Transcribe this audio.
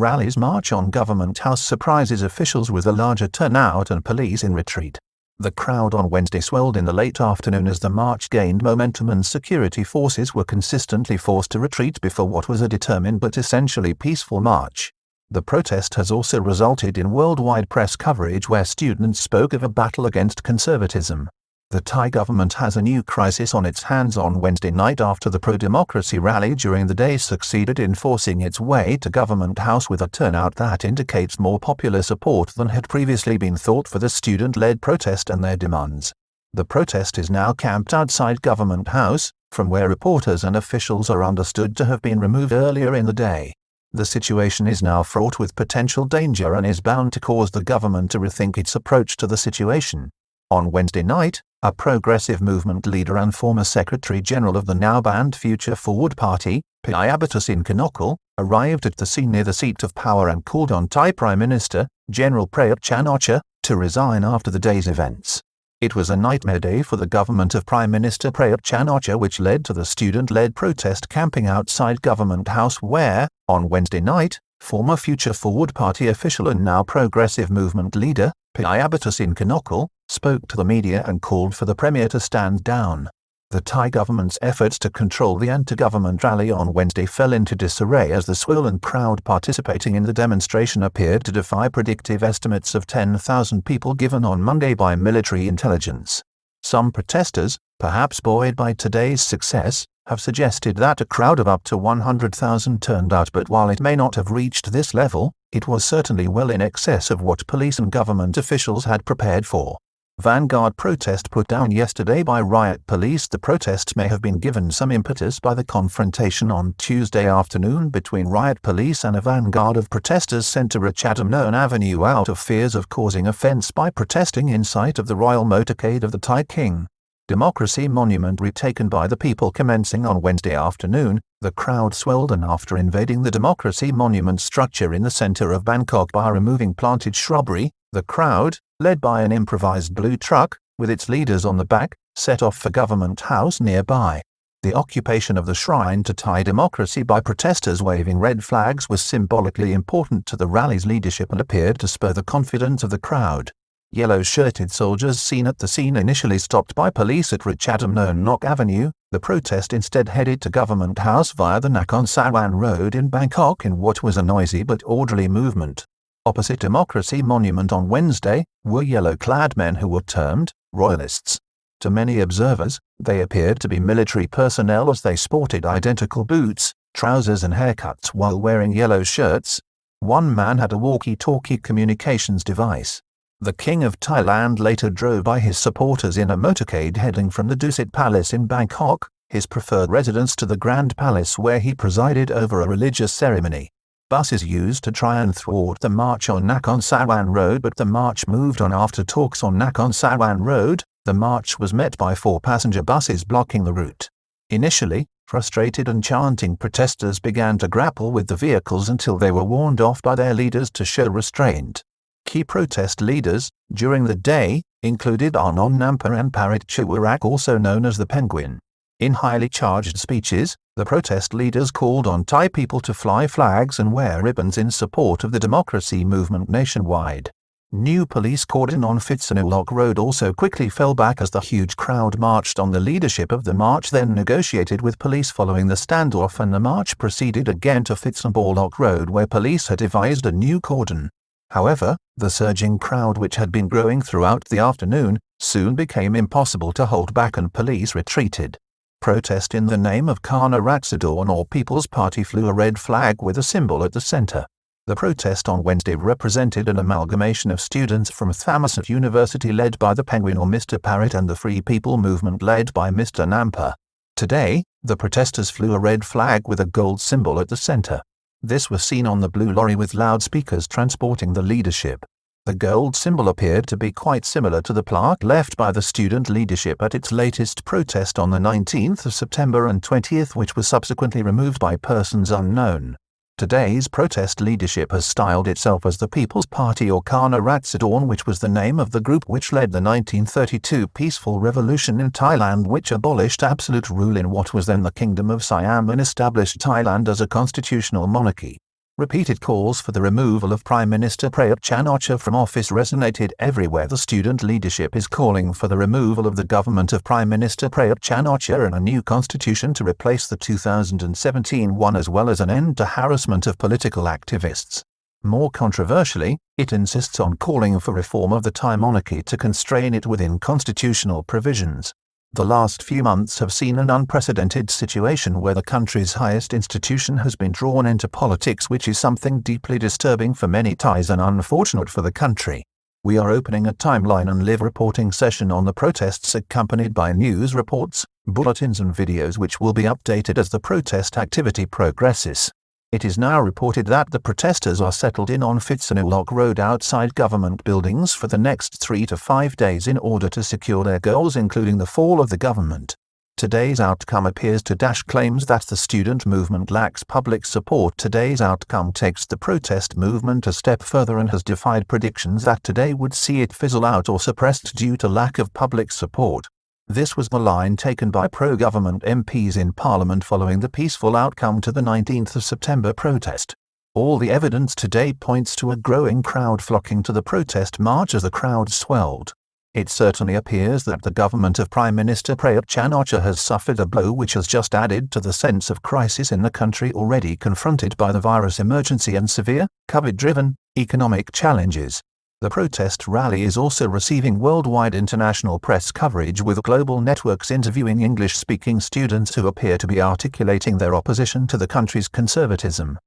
Rallies march on Government House surprises officials with a larger turnout and police in retreat. The crowd on Wednesday swelled in the late afternoon as the march gained momentum and security forces were consistently forced to retreat before what was a determined but essentially peaceful march. The protest has also resulted in worldwide press coverage where students spoke of a battle against conservatism. The Thai government has a new crisis on its hands on Wednesday night after the pro-democracy rally during the day succeeded in forcing its way to Government House with a turnout that indicates more popular support than had previously been thought for the student-led protest and their demands. The protest is now camped outside Government House, from where reporters and officials are understood to have been removed earlier in the day. The situation is now fraught with potential danger and is bound to cause the government to rethink its approach to the situation. On Wednesday night, a progressive movement leader and former Secretary-General of the now-banned Future Forward Party, Piyabatus Kanokal, arrived at the scene near the seat of power and called on Thai Prime Minister, General Prayut Chan-o-cha, to resign after the day's events. It was a nightmare day for the government of Prime Minister Prayut Chan-o-cha, which led to the student-led protest camping outside Government House where, on Wednesday night, former Future Forward Party official and now progressive movement leader, Piyabatus Kanokal, spoke to the media and called for the Premier to stand down. The Thai government's efforts to control the anti-government rally on Wednesday fell into disarray as the swollen crowd participating in the demonstration appeared to defy predictive estimates of 10,000 people given on Monday by military intelligence. Some protesters, perhaps buoyed by today's success, have suggested that a crowd of up to 100,000 turned out, but while it may not have reached this level, it was certainly well in excess of what police and government officials had prepared for. Vanguard protest put down yesterday by riot police. The protests may have been given some impetus by the confrontation on Tuesday afternoon between riot police and a vanguard of protesters sent to Ratchatham Avenue out of fears of causing offence by protesting in sight of the royal motorcade of the Thai king. Democracy Monument retaken by the people commencing on Wednesday afternoon, the crowd swelled and after invading the Democracy Monument structure in the centre of Bangkok by removing planted shrubbery, the crowd, led by an improvised blue truck, with its leaders on the back, set off for Government House nearby. The occupation of the shrine to Thai democracy by protesters waving red flags was symbolically important to the rally's leadership and appeared to spur the confidence of the crowd. Yellow-shirted soldiers seen at the scene initially stopped by police at Ratchatham Avenue. The protest instead headed to Government House via the Nakhon Sawan Road in Bangkok in what was a noisy but orderly movement. Opposite Democracy Monument on Wednesday were yellow-clad men who were termed royalists. To many observers, they appeared to be military personnel as they sported identical boots, trousers and haircuts while wearing yellow shirts. One man had a walkie-talkie communications device. The King of Thailand later drove by his supporters in a motorcade heading from the Dusit Palace in Bangkok, his preferred residence, to the Grand Palace where he presided over a religious ceremony. Buses used to try and thwart the march on Nakhon Sawan Road, but the march moved on after talks on Nakhon Sawan Road. The march was met by 4 passenger buses blocking the route. Initially, frustrated and chanting protesters began to grapple with the vehicles until they were warned off by their leaders to show restraint. Key protest leaders, during the day, included Arnon Nampa and Parit Chuarak, also known as the Penguin. In highly charged speeches, the protest leaders called on Thai people to fly flags and wear ribbons in support of the democracy movement nationwide. New police cordon on Phitsanulok Road also quickly fell back as the huge crowd marched on. The leadership of the march then negotiated with police following the standoff, and the march proceeded again to Phitsanulok Road where police had devised a new cordon. However, the surging crowd, which had been growing throughout the afternoon, soon became impossible to hold back and police retreated. Protest in the name of Karna Ratsadorn or People's Party flew a red flag with a symbol at the center. The protest on Wednesday represented an amalgamation of students from Thammasat University led by the Penguin or Mr. Parrot and the Free People movement led by Mr. Nampa. Today, the protesters flew a red flag with a gold symbol at the center. This was seen on the blue lorry with loudspeakers transporting the leadership. The gold symbol appeared to be quite similar to the plaque left by the student leadership at its latest protest on the 19th of September and 20th, which was subsequently removed by persons unknown. Today's protest leadership has styled itself as the People's Party or Karna Ratsadorn, which was the name of the group which led the 1932 peaceful revolution in Thailand, which abolished absolute rule in what was then the Kingdom of Siam and established Thailand as a constitutional monarchy. Repeated calls for the removal of Prime Minister Prayut Chan-o-cha from office resonated everywhere. The student leadership is calling for the removal of the government of Prime Minister Prayut Chan-o-cha and a new constitution to replace the 2017 one, as well as an end to harassment of political activists. More controversially, it insists on calling for reform of the Thai monarchy to constrain it within constitutional provisions. The last few months have seen an unprecedented situation where the country's highest institution has been drawn into politics, which is something deeply disturbing for many Thais and unfortunate for the country. We are opening a timeline and live reporting session on the protests, accompanied by news reports, bulletins and videos which will be updated as the protest activity progresses. It is now reported that the protesters are settled in on Phitsanulok Road outside government buildings for the next 3 to 5 days in order to secure their goals, including the fall of the government. Today's outcome appears to dash claims that the student movement lacks public support. Today's outcome takes the protest movement a step further and has defied predictions that today would see it fizzle out or suppressed due to lack of public support. This was the line taken by pro-government MPs in Parliament following the peaceful outcome to the 19th of September protest. All the evidence today points to a growing crowd flocking to the protest march as the crowd swelled. It certainly appears that the government of Prime Minister Prayut Chan-o-cha has suffered a blow which has just added to the sense of crisis in the country already confronted by the virus emergency and severe, COVID-driven, economic challenges. The protest rally is also receiving worldwide international press coverage, with global networks interviewing English-speaking students who appear to be articulating their opposition to the country's conservatism.